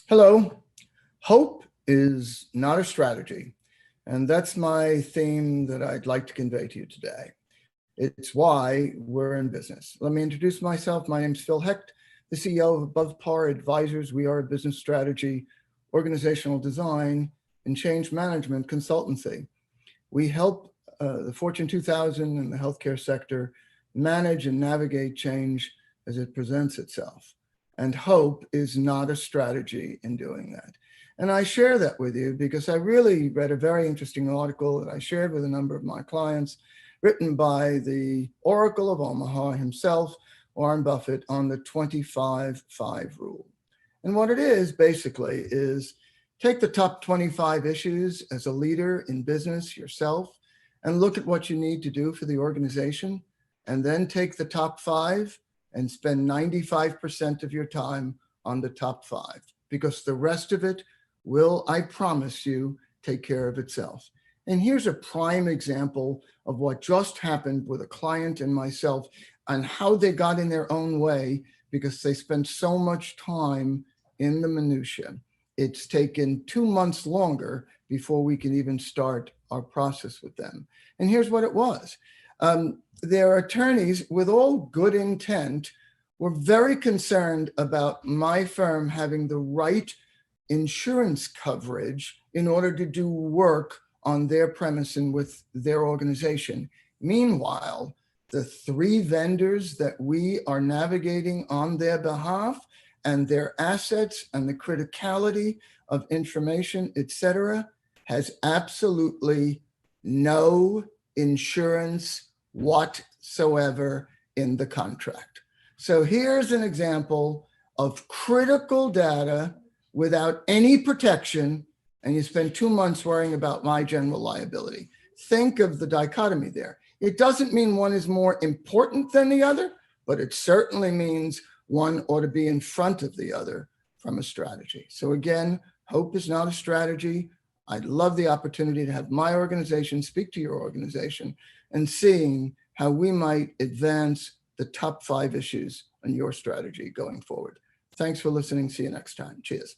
Hello. Hope is not a strategy. And that's my theme that I'd like to convey to you today. It's why we're in business. Let me introduce myself. My name's Phil Hecht, the CEO of Above Par Advisors. We are a business strategy, organizational design, and change management consultancy. We help the Fortune 2000 and the healthcare sector manage and navigate change as it presents itself. And hope is not a strategy in doing that. And I share that with you because I really read a very interesting article that I shared with a number of my clients, written by the Oracle of Omaha himself, Warren Buffett, on the 25-5 rule. And what it is basically is take the top 25 issues as a leader in business yourself and look at what you need to do for the organization, and then take the top 5 and spend 95% of your time on the top 5, because the rest of it will, I promise you, take care of itself. And here's a prime example of what just happened with a client and myself and how they got in their own way because they spent so much time in the minutia. It's taken 2 months longer before we can even start our process with them. And here's what it was. Their attorneys, with all good intent, were very concerned about my firm having the right insurance coverage in order to do work on their premise and with their organization. Meanwhile, the 3 vendors that we are navigating on their behalf and their assets and the criticality of information, et cetera, has absolutely no insurance whatsoever in the contract. So here's an example of critical data without any protection, and you spend 2 months worrying about my general liability. Think of the dichotomy there. It doesn't mean one is more important than the other, but it certainly means one ought to be in front of the other from a strategy. So again, hope is not a strategy. I'd love the opportunity to have my organization speak to your organization and seeing how we might advance the top 5 issues on your strategy going forward. Thanks for listening. See you next time. Cheers.